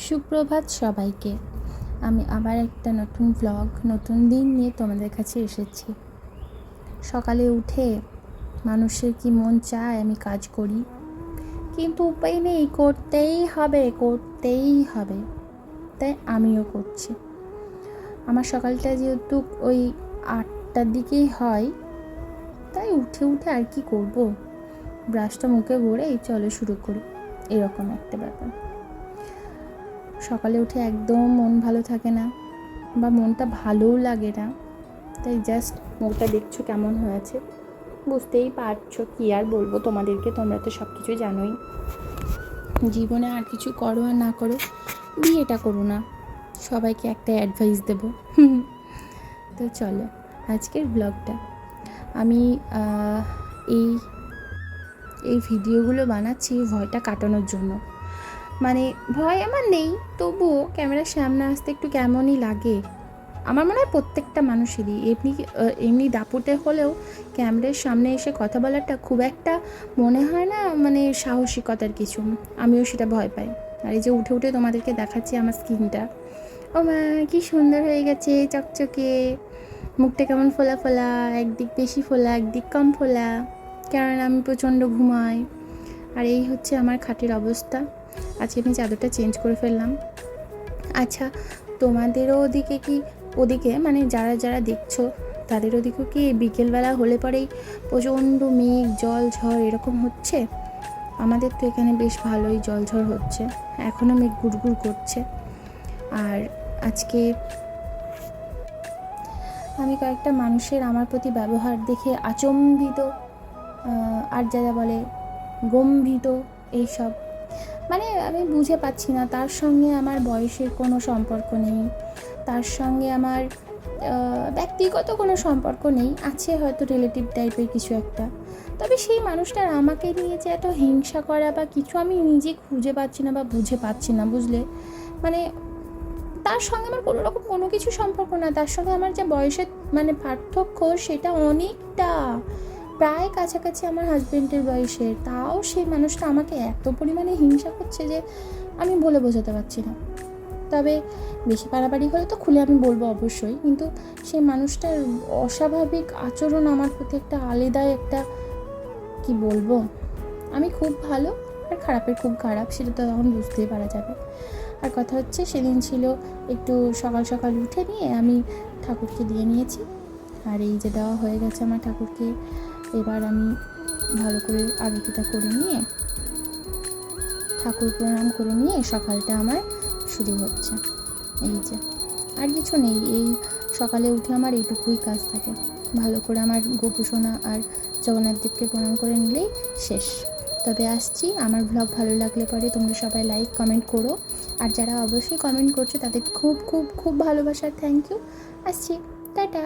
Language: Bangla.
সুপ্রভাত সবাইকে। আমি আবার একটা নতুন ব্লগ, নতুন দিন নিয়ে তোমাদের কাছে এসেছি। সকালে উঠে মানুষের কি মন চায় আমি কাজ করি, কিন্তু উপায় নেই, করতেই হবে। তাই আমিও করছি। আমার সকালটা যেহেতু ওই 8টার দিকেই হয়, তাই উঠে আর কি করব, ব্রাশটা মুখে ভরেই চলো শুরু করি, এরকম একটা ব্যাপার। সকালে উঠে একদম মন ভালো থাকে না, বা মনটা ভালোও লাগে না, তাই জাস্ট মুখটা দেখছো কেমন হয়েছে, বুঝতেই পারছো। কি আর বলবো তোমাদেরকে, তোমরা তো সব কিছু জানোই। জীবনে আর কিছু করো আর না করো, বিয়েটা করো না, সবাইকে একটা অ্যাডভাইস দেবো। তো চলো আজকের ব্লগটা। আমি এই এই ভিডিওগুলো বানাচ্ছি ভয়টা কাটানোর জন্য। মানে ভয় আমার নেই, তবুও ক্যামেরার সামনে আসতে একটু কেমনই লাগে। আমার মনে হয় প্রত্যেকটা মানুষেরই এমনি দাপুটে হলেও ক্যামেরার সামনে এসে কথা বলাটা খুব একটা মনে হয় না, মানে সাহসিকতার কিছু। আমিও সেটা ভয় পাই। আর এই যে উঠে তোমাদেরকে দেখাচ্ছি আমার স্কিনটা, ও মা কি সুন্দর হয়ে গেছে, চকচকে। মুখটা কেমন ফোলা ফোলা, একদিক বেশি ফোলা একদিক কম ফোলা, কারণ আমি প্রচণ্ড ঘুমাই। আর এই হচ্ছে আমার খাটের অবস্থা। আজকে আমি চাদরটা চেঞ্জ করে ফেললাম। আচ্ছা, তোমাদেরও ওদিকে মানে যারা দেখছো তাদের ওদিকেও কি বিকেলবেলা হলে পরেই প্রচণ্ড মেঘ জল ঝড় এরকম হচ্ছে? আমাদের তো এখানে বেশ ভালোই জল ঝড় হচ্ছে, এখনও মেঘ গুড়গুড় করছে। আর আজকে আমি কয়েকটা মানুষের আমার প্রতি ব্যবহার দেখে আচম্বিত, আর যারা বলে গম্ভীত, এইসব মানে আমি বুঝে পাচ্ছি না। তার সঙ্গে আমার বয়সের কোনো সম্পর্ক নেই, তার সঙ্গে আমার ব্যক্তিগত কোনো সম্পর্ক নেই, আছে হয়তো রিলেটিভ টাইপের কিছু একটা। তবে সেই মানুষটার আমাকে নিয়ে যে এত হিংসা করা বা কিছু, আমি নিজে খুঁজে পাচ্ছি না বা বুঝে পাচ্ছি না, বুঝলে? মানে তার সঙ্গে আমার কোনো রকম কোনো কিছু সম্পর্ক না। তার সঙ্গে আমার যে বয়সের মানে পার্থক্য, সেটা অনেকটা, প্রায় কাছাকাছি আমার হাজব্যান্ডের বয়সের। তাও সেই মানুষটা আমাকে এত পরিমাণে হিংসা করছে যে আমি বলে বোঝাতে পারছি না। তবে বেশি বাড়াবাড়ি হলে তো খুলে আমি বলবো অবশ্যই, কিন্তু সেই মানুষটার অস্বাভাবিক আচরণ আমার প্রতি একটা আলাদাই একটা, কি বলবো, আমি খুব ভালো আর খারাপের খুব খারাপ, সেটা তো তখন বুঝতেই পারা যাবে। আর কথা হচ্ছে, সেদিন ছিল একটু সকাল সকাল উঠে নিয়ে আমি ঠাকুরকে দিয়ে নিয়েছি। আর এই যে দেওয়া হয়ে গেছে আমার ঠাকুরকে, এবার আমি ভালো করে আরতিটা করে নিয়ে, ঠাকুর প্রণাম করে নিয়ে সকালটা আমার শুরু হচ্ছে। এই যে আর কিছু নেই, এই সকালে উঠে আমার এইটুকুই কাজ থাকে, ভালো করে আমার গোপুসোনা আর জগন্নাথ দেবকে প্রণাম করে নিলেই শেষ। তবে আসছি, আমার ব্লগ ভালো লাগলে পরে তোমরা সবাই লাইক কমেন্ট করো, আর যারা অবশ্যই কমেন্ট করছো তাদের খুব খুব খুব ভালোবাসার থ্যাংক ইউ। আসছি, টাটা।